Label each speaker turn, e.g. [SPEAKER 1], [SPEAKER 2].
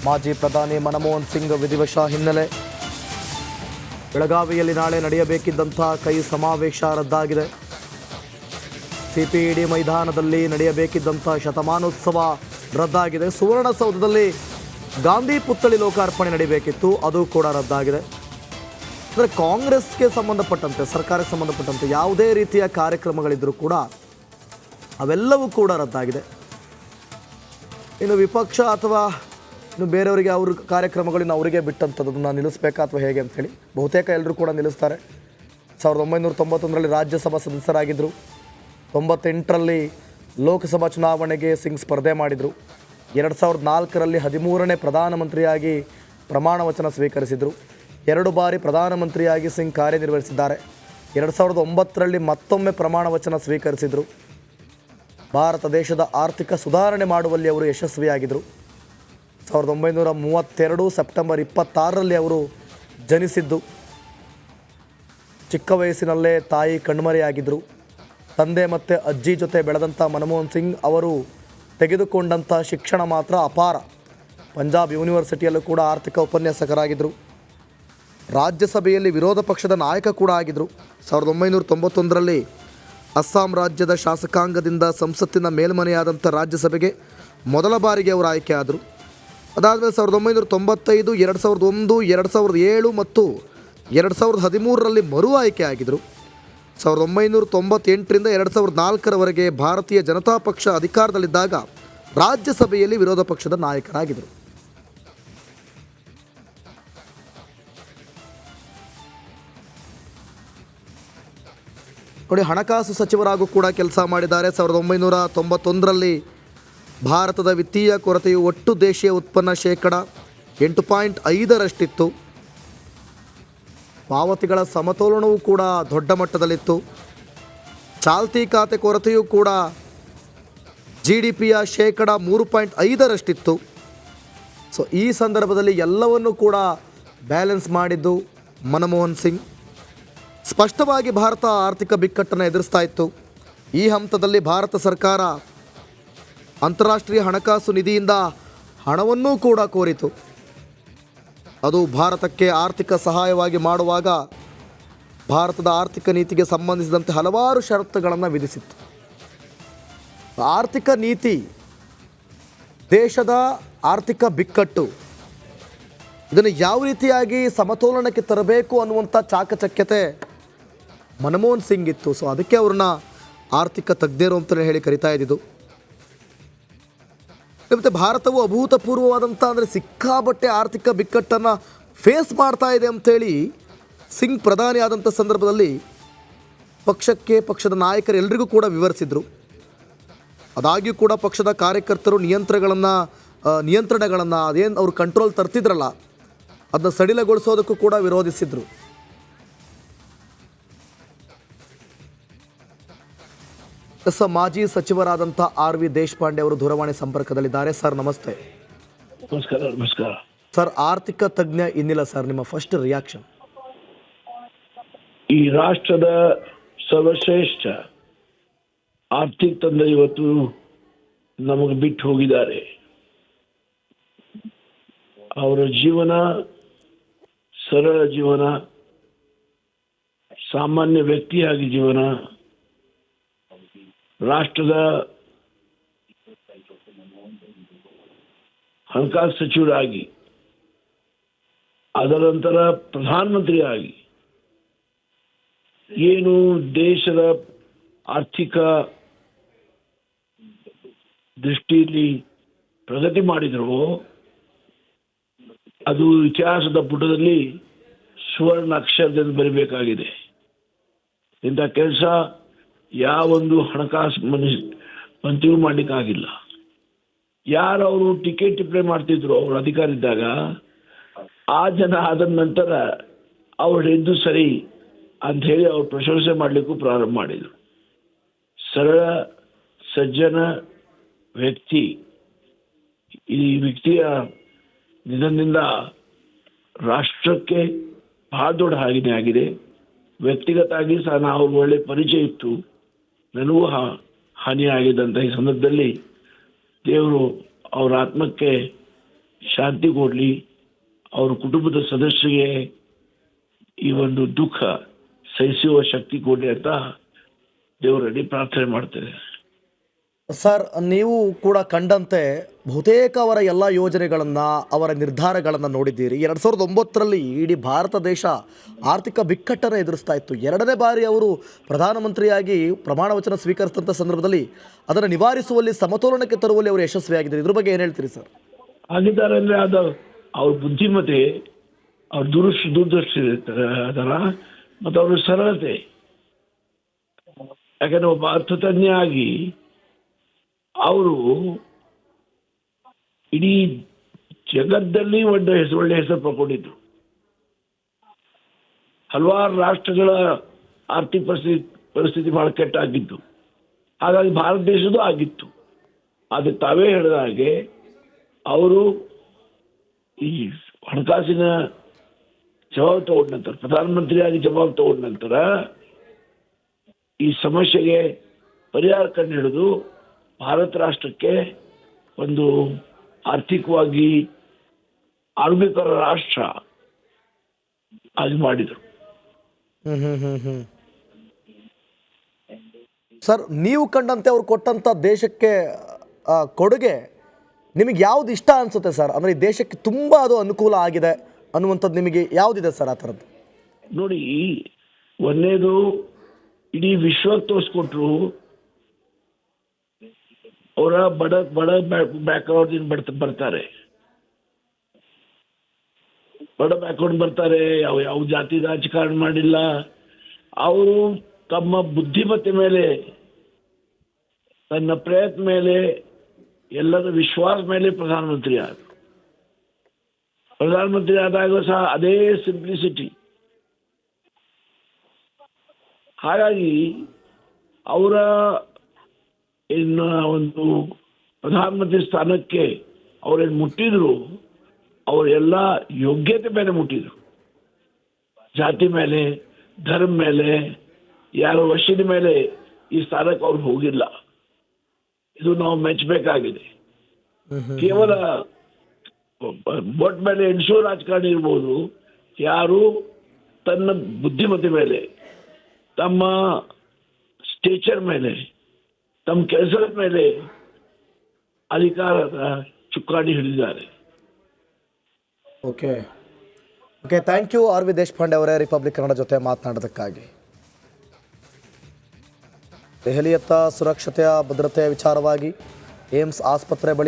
[SPEAKER 1] ಮಾಜಿ ಪ್ರಧಾನಿ ಮನಮೋಹನ್ ಸಿಂಗ್ ವಿಧಿವಶ ಹಿನ್ನೆಲೆ ಬೆಳಗಾವಿಯಲ್ಲಿ ನಾಳೆ ನಡೆಯಬೇಕಿದ್ದಂಥ ಕೈ ಸಮಾವೇಶ ರದ್ದಾಗಿದೆ. ಸಿಪಿಇಡಿ ಮೈದಾನದಲ್ಲಿ ನಡೆಯಬೇಕಿದ್ದಂಥ ಶತಮಾನೋತ್ಸವ ರದ್ದಾಗಿದೆ. ಸುವರ್ಣಸೌಧದಲ್ಲಿ ಗಾಂಧಿ ಪುತ್ಥಳಿ ಲೋಕಾರ್ಪಣೆ ನಡೆಯಬೇಕಿತ್ತು, ಅದು ಕೂಡ ರದ್ದಾಗಿದೆ. ಅಂದರೆ ಕಾಂಗ್ರೆಸ್ಗೆ ಸಂಬಂಧಪಟ್ಟಂತೆ, ಸರ್ಕಾರಕ್ಕೆ ಸಂಬಂಧಪಟ್ಟಂತೆ ಯಾವುದೇ ರೀತಿಯ ಕಾರ್ಯಕ್ರಮಗಳಿದ್ದರೂ ಕೂಡ ಅವೆಲ್ಲವೂ ಕೂಡ ರದ್ದಾಗಿದೆ. ಇನ್ನು ವಿಪಕ್ಷ ಅಥವಾ ಇನ್ನು ಬೇರೆಯವರಿಗೆ ಅವ್ರ ಕಾರ್ಯಕ್ರಮಗಳನ್ನ ಅವರಿಗೆ ಬಿಟ್ಟಂಥದ್ದನ್ನು ನಿಲ್ಲಿಸಬೇಕಾ ಅಥವಾ ಹೇಗೆ ಅಂಥೇಳಿ ಬಹುತೇಕ ಎಲ್ಲರೂ ಕೂಡ ನಿಲ್ಲಿಸ್ತಾರೆ. 1991ರಲ್ಲಿ ರಾಜ್ಯಸಭಾ ಸದಸ್ಯರಾಗಿದ್ದರು. 98ರಲ್ಲಿ ಲೋಕಸಭಾ ಚುನಾವಣೆಗೆ ಸಿಂಗ್ ಸ್ಪರ್ಧೆ ಮಾಡಿದರು. 2004ರಲ್ಲಿ 13ನೇ ಪ್ರಧಾನಮಂತ್ರಿಯಾಗಿ ಪ್ರಮಾಣ ವಚನ ಸ್ವೀಕರಿಸಿದರು. 2 ಬಾರಿ ಪ್ರಧಾನಮಂತ್ರಿಯಾಗಿ ಸಿಂಗ್ ಕಾರ್ಯನಿರ್ವಹಿಸಿದ್ದಾರೆ. 2009ರಲ್ಲಿ ಮತ್ತೊಮ್ಮೆ ಪ್ರಮಾಣ ವಚನ ಸ್ವೀಕರಿಸಿದರು. ಭಾರತ ದೇಶದ ಆರ್ಥಿಕ ಸುಧಾರಣೆ ಮಾಡುವಲ್ಲಿ ಅವರು ಯಶಸ್ವಿಯಾಗಿದ್ದರು. 1932 ಸೆಪ್ಟೆಂಬರ್ 26ರಲ್ಲಿ ಅವರು ಜನಿಸಿದ್ದು. ಚಿಕ್ಕ ವಯಸ್ಸಿನಲ್ಲೇ ತಾಯಿ ಕಣ್ಮರೆಯಾಗಿದ್ದರು. ತಂದೆ ಮತ್ತು ಅಜ್ಜಿ ಜೊತೆ ಬೆಳೆದಂಥ ಮನಮೋಹನ್ ಸಿಂಗ್ ಅವರು ತೆಗೆದುಕೊಂಡಂಥ ಶಿಕ್ಷಣ ಮಾತ್ರ ಅಪಾರ. ಪಂಜಾಬ್ ಯೂನಿವರ್ಸಿಟಿಯಲ್ಲೂ ಕೂಡ ಆರ್ಥಿಕ ಉಪನ್ಯಾಸಕರಾಗಿದ್ದರು. ರಾಜ್ಯಸಭೆಯಲ್ಲಿ ವಿರೋಧ ಪಕ್ಷದ ನಾಯಕ ಕೂಡ ಆಗಿದ್ದರು. 1991ರಲ್ಲಿ ಅಸ್ಸಾಂ ರಾಜ್ಯದ ಶಾಸಕಾಂಗದಿಂದ ಸಂಸತ್ತಿನ ಮೇಲ್ಮನೆಯಾದಂಥ ರಾಜ್ಯಸಭೆಗೆ ಮೊದಲ ಬಾರಿಗೆ ಅವರು ಆಯ್ಕೆ ಆದರು. ಅದಾದಮೇಲೆ 1995, 2001, 2007 ಮತ್ತು 2013ರಲ್ಲಿ ಮರು ಆಯ್ಕೆ ಆಗಿದ್ದರು. 1998ರಿಂದ 2004ರವರೆಗೆ ಭಾರತೀಯ ಜನತಾ ಪಕ್ಷ ಅಧಿಕಾರದಲ್ಲಿದ್ದಾಗ ರಾಜ್ಯಸಭೆಯಲ್ಲಿ ವಿರೋಧ ಪಕ್ಷದ ನಾಯಕರಾಗಿದ್ದರು. ನೋಡಿ, ಹಣಕಾಸು ಸಚಿವರಾಗೂ ಕೂಡ ಕೆಲಸ ಮಾಡಿದ್ದಾರೆ. 1991ರಲ್ಲಿ ಭಾರತದ ವಿತ್ತೀಯ ಕೊರತೆಯು ಒಟ್ಟು ದೇಶೀಯ ಉತ್ಪನ್ನ ಶೇಕಡ 8.5ರಷ್ಟಿತ್ತು. ಪಾವತಿಗಳ ಸಮತೋಲನವೂ ಕೂಡ ದೊಡ್ಡ ಮಟ್ಟದಲ್ಲಿತ್ತು. ಚಾಲ್ತಿ ಖಾತೆ ಕೊರತೆಯೂ ಕೂಡ GDPಯ ಶೇಕಡ 3.5ರಷ್ಟಿತ್ತು. ಸೊ ಈ ಸಂದರ್ಭದಲ್ಲಿ ಎಲ್ಲವನ್ನೂ ಕೂಡ ಬ್ಯಾಲೆನ್ಸ್ ಮಾಡಿದ್ದು ಮನಮೋಹನ್ ಸಿಂಗ್. ಸ್ಪಷ್ಟವಾಗಿ ಭಾರತ ಆರ್ಥಿಕ ಬಿಕ್ಕಟ್ಟನ್ನು ಎದುರಿಸ್ತಾ ಇತ್ತು. ಈ ಹಂತದಲ್ಲಿ ಭಾರತ ಸರ್ಕಾರ ಅಂತಾರಾಷ್ಟ್ರೀಯ ಹಣಕಾಸು ನಿಧಿಯಿಂದ ಹಣವನ್ನೂ ಕೂಡ ಕೋರಿತು. ಅದು ಭಾರತಕ್ಕೆ ಆರ್ಥಿಕ ಸಹಾಯವಾಗಿ ಮಾಡುವಾಗ ಭಾರತದ ಆರ್ಥಿಕ ನೀತಿಗೆ ಸಂಬಂಧಿಸಿದಂತೆ ಹಲವಾರು ಷರತ್ತುಗಳನ್ನು ವಿಧಿಸಿತ್ತು. ಆರ್ಥಿಕ ನೀತಿ, ದೇಶದ ಆರ್ಥಿಕ ಬಿಕ್ಕಟ್ಟು, ಇದನ್ನು ಯಾವ ರೀತಿಯಾಗಿ ಸಮತೋಲನಕ್ಕೆ ತರಬೇಕು ಅನ್ನುವಂಥ ಚಾಕಚಕ್ಯತೆ ಮನಮೋಹನ್ ಸಿಂಗ್ ಇತ್ತು. ಸೊ ಅದಕ್ಕೆ ಅವ್ರನ್ನ ಆರ್ಥಿಕ ತಜ್ಞರು ಅಂತಲೇ ಹೇಳಿ ಕರಿತಾ ಇದ್ದಿದ್ದು. ಮತ್ತು ಭಾರತವು ಅಭೂತಪೂರ್ವವಾದಂಥ ಅಂದರೆ ಸಿಕ್ಕಾಬಟ್ಟೆ ಆರ್ಥಿಕ ಬಿಕ್ಕಟ್ಟನ್ನು ಫೇಸ್ ಮಾಡ್ತಾ ಇದೆ ಅಂಥೇಳಿ ಸಿಂಗ್ ಪ್ರಧಾನಿ ಆದಂಥ ಸಂದರ್ಭದಲ್ಲಿ ಪಕ್ಷಕ್ಕೆ, ಪಕ್ಷದ ನಾಯಕರು ಎಲ್ರಿಗೂ ಕೂಡ ವಿವರಿಸಿದರು. ಅದಾಗಿಯೂ ಕೂಡ ಪಕ್ಷದ ಕಾರ್ಯಕರ್ತರು ನಿಯಂತ್ರಣಗಳನ್ನು ಅದೇನು ಅವರು ಕಂಟ್ರೋಲ್ ತರ್ತಿದ್ರಲ್ಲ ಅದನ್ನ ಸಡಿಲಗೊಳಿಸೋದಕ್ಕೂ ಕೂಡ ವಿರೋಧಿಸಿದರು. ಮಾಜಿ ಸಚಿವರಾದಂಥ RV ದೇಶಪಾಂಡೆ ಅವರು ದೂರವಾಣಿ ಸಂಪರ್ಕದಲ್ಲಿದ್ದಾರೆ. ಸರ್ ನಮಸ್ತೆ.
[SPEAKER 2] ನಮಸ್ಕಾರ
[SPEAKER 1] ಸರ್, ಆರ್ಥಿಕ ತಜ್ಞ ಇನ್ನಿಲ್ಲ ಸರ್, ನಿಮ್ಮ ಫಸ್ಟ್ ರಿಯಾಕ್ಷನ್?
[SPEAKER 2] ಈ ರಾಷ್ಟ್ರದ ಸರ್ವಶ್ರೇಷ್ಠ ಆರ್ಥಿಕ ತಂಡ ಇವತ್ತು ನಮಗೆ ಬಿಟ್ಟು ಹೋಗಿದ್ದಾರೆ. ಅವರ ಜೀವನ ಸರಳ ಜೀವನ, ಸಾಮಾನ್ಯ ವ್ಯಕ್ತಿಯಾಗಿ ಜೀವನ, ರಾಷ್ಟ್ರದ ಹಣಕಾಸು ಸಚಿವರಾಗಿ, ಅದರ ನಂತರ ಪ್ರಧಾನಮಂತ್ರಿಯಾಗಿ ಏನು ದೇಶದ ಆರ್ಥಿಕ ದೃಷ್ಟಿಯಲ್ಲಿ ಪ್ರಗತಿ ಮಾಡಿದ್ರು, ಅದು ಇತಿಹಾಸದ ಪುಟದಲ್ಲಿ ಸುವರ್ಣ ಅಕ್ಷರದಿಂದ ಬರಬೇಕಾಗಿದೆ. ಇಂಥ ಕೆಲಸ ಯಾವೊಂದು ಹಣಕಾಸು ಮಂತ್ರಿಗೂ ಮಾಡಲಿಕ್ಕಾಗಿಲ್ಲ. ಯಾರು ಅವರು ಟಿಕೆಟ್ ಟಿಪ್ಪಣಿ ಮಾಡ್ತಿದ್ರು ಅವ್ರ ಅಧಿಕಾರ ಇದ್ದಾಗ, ಆ ಜನ ಆದ ನಂತರ ಅವ್ರು ಎದ್ದು ಸರಿ ಅಂತ ಹೇಳಿ ಅವ್ರು ಪ್ರಶಂಸೆ ಮಾಡಲಿಕ್ಕೂ ಪ್ರಾರಂಭ ಮಾಡಿದರು. ಸರಳ ಸಜ್ಜನ ವ್ಯಕ್ತಿ. ಈ ವ್ಯಕ್ತಿಯ ನಿಧನದಿಂದ ರಾಷ್ಟ್ರಕ್ಕೆ ಬಹಳ ದೊಡ್ಡ ಹಾನಿ ಆಗಿದೆ. ವ್ಯಕ್ತಿಗತ ಆಗಿ ಸಹ ನಾವು ಒಳ್ಳೆ ಪರಿಚಯ ಇತ್ತು, ನನಗೂ ಹಾನಿ ಆಗಿದ್ದಂಥ ಈ ಸಂದರ್ಭದಲ್ಲಿ ದೇವರು ಅವರ ಆತ್ಮಕ್ಕೆ ಶಾಂತಿ ಕೊಡಲಿ, ಅವ್ರ ಕುಟುಂಬದ ಸದಸ್ಯರಿಗೆ ಈ ಒಂದು ದುಃಖ ಸಹಿಸುವ ಶಕ್ತಿ ಕೊಡಲಿ ಅಂತ ದೇವರಲ್ಲಿ ಪ್ರಾರ್ಥನೆ ಮಾಡ್ತೇನೆ.
[SPEAKER 1] ಸರ್, ನೀವು ಕೂಡ ಕಂಡಂತೆ ಬಹುತೇಕ ಅವರ ಎಲ್ಲ ಯೋಜನೆಗಳನ್ನು, ಅವರ ನಿರ್ಧಾರಗಳನ್ನು ನೋಡಿದ್ದೀರಿ. 2009ರಲ್ಲಿ ಇಡೀ ಭಾರತ ದೇಶ ಆರ್ಥಿಕ ಬಿಕ್ಕಟ್ಟನ್ನು ಎದುರಿಸ್ತಾ ಇತ್ತು. 2ನೇ ಬಾರಿ ಅವರು ಪ್ರಧಾನಮಂತ್ರಿಯಾಗಿ ಪ್ರಮಾಣ ವಚನ ಸ್ವೀಕರಿಸಿದಂಥ ಸಂದರ್ಭದಲ್ಲಿ ಅದನ್ನು ನಿವಾರಿಸುವಲ್ಲಿ, ಸಮತೋಲನಕ್ಕೆ ತರುವಲ್ಲಿ ಅವರು ಯಶಸ್ವಿಯಾಗಿದ್ದಾರೆ. ಇದ್ರ ಬಗ್ಗೆ ಏನು ಹೇಳ್ತೀರಿ ಸರ್?
[SPEAKER 2] ಆಗಿದ್ದಾರೆ ಅಂದರೆ ಅದು ಅವ್ರ ಬುದ್ಧಿಮತೆ, ಅವ್ರ ದೂರದೃಷ್ಟಿ ಅದರ ಮತ್ತು ಅವ್ರ ಸರಳತೆ. ಯಾಕಂದರೆ ಒಬ್ಬ ಅರ್ಥತಜ್ಞ ಆಗಿ ಅವರು ಇಡೀ ಜಗತ್ತಲ್ಲಿ ಒಳ್ಳೆ ಹೆಸರು ಪಡ್ಕೊಂಡಿದ್ರು. ಹಲವಾರು ರಾಷ್ಟ್ರಗಳ ಆರ್ಥಿಕ ಪರಿಸ್ಥಿತಿ ಬಹಳ ಕೆಟ್ಟಾಗಿತ್ತು. ಹಾಗಾಗಿ ಭಾರತ ದೇಶದ್ದು ಆಗಿತ್ತು. ಆದರೆ ತಾವೇ ಹೇಳಿದ ಹಾಗೆ ಅವರು ಈ ಹಣಕಾಸಿನ ಜವಾಬು ತಗೊಂಡ ನಂತರ, ಪ್ರಧಾನಮಂತ್ರಿಯಾಗಿ ಜವಾಬು ತಗೊಂಡ ನಂತರ ಈ ಸಮಸ್ಯೆಗೆ ಪರಿಹಾರ ಕಂಡು ಹಿಡಿದು ಭಾರತ ರಾಷ್ಟ್ರಕ್ಕೆ ಒಂದು ಆರ್ಥಿಕವಾಗಿ ಆರೋಗ್ಯಕರ ರಾಷ್ಟ್ರ ಆಗಿ ಮಾಡಿದರು.
[SPEAKER 1] ಸರ್, ನೀವು ಕಂಡಂತೆ ಅವ್ರು ಕೊಟ್ಟಂಥ ದೇಶಕ್ಕೆ ಕೊಡುಗೆ ನಿಮಗೆ ಯಾವ್ದು ಇಷ್ಟ ಅನಿಸುತ್ತೆ ಸರ್? ಅಂದರೆ ಈ ದೇಶಕ್ಕೆ ತುಂಬ ಅದು ಅನುಕೂಲ ಆಗಿದೆ ಅನ್ನುವಂಥದ್ದು ನಿಮಗೆ ಯಾವುದಿದೆ ಸರ್ ಆ ಥರದ್ದು?
[SPEAKER 2] ನೋಡಿ, ಒಂದನೇದು ಇಡೀ ವಿಶ್ವಕ್ಕೆ ತೋರಿಸ್ಕೊಟ್ರು. ಅವರ ಬಡ ಬ್ಯಾಕ್ಗ್ರೌಂಡ್ ಬರ್ತಾರೆ, ಬಡ ಬ್ಯಾಕ್ಗ್ರೌಂಡ್ ಬರ್ತಾರೆ, ಯಾವ ಜಾತಿ ರಾಜಕಾರಣ ಮಾಡಿಲ್ಲ. ಅವರು ತಮ್ಮ ಬುದ್ಧಿಮತ್ತೆ ಮೇಲೆ, ತನ್ನ ಪ್ರಯತ್ನ ಮೇಲೆ, ಎಲ್ಲರ ವಿಶ್ವಾಸ ಮೇಲೆ ಪ್ರಧಾನಮಂತ್ರಿ ಆದರು. ಪ್ರಧಾನಮಂತ್ರಿ ಆದಾಗ ಸಹ ಅದೇ ಸಿಂಪ್ಲಿಸಿಟಿ. ಹಾಗಾಗಿ ಅವರ ಇನ್ನು ಒಂದು ಪ್ರಧಾನಮಂತ್ರಿ ಸ್ಥಾನಕ್ಕೆ ಅವರೇನು ಮುಟ್ಟಿದ್ರು, ಅವರೆಲ್ಲ ಯೋಗ್ಯತೆ ಮೇಲೆ ಮುಟ್ಟಿದ್ರು. ಜಾತಿ ಮೇಲೆ, ಧರ್ಮ ಮೇಲೆ, ಯಾರ ವಶದ ಮೇಲೆ ಈ ಸ್ಥಾನಕ್ಕೆ ಅವ್ರು ಹೋಗಿಲ್ಲ. ಇದು ನಾವು ಮೆಚ್ಚಬೇಕಾಗಿದೆ. ಕೇವಲ ಬೊಟ್ ಮೇಲೆ ಎಣಿಸೋ ರಾಜಕಾರಣಿ ಇರ್ಬೋದು, ಯಾರು ತನ್ನ ಬುದ್ಧಿಮತ್ತೆ ಮೇಲೆ, ತಮ್ಮ ಸ್ಟೇಚರ್ ಮೇಲೆ, ತಮ್ಮ ಕೆಲಸದ ಮೇಲೆ ಅಧಿಕಾರದ ಚುಕ್ಕಾಣಿ ಹಿಡಿದಿದ್ದಾರೆ.
[SPEAKER 1] Okay, thank you R V Deshpande ಅವರೇ, ರಿಪಬ್ಲಿಕ್ ಕನ್ನಡ ಜೊತೆ ಮಾತನಾಡೋದಕ್ಕಾಗಿ. ದೆಹಲಿಯತ್ತ ಸುರಕ್ಷತೆಯ ಭದ್ರತೆಯ ವಿಚಾರವಾಗಿ ಏಮ್ಸ್ ಆಸ್ಪತ್ರೆ ಬಳಿ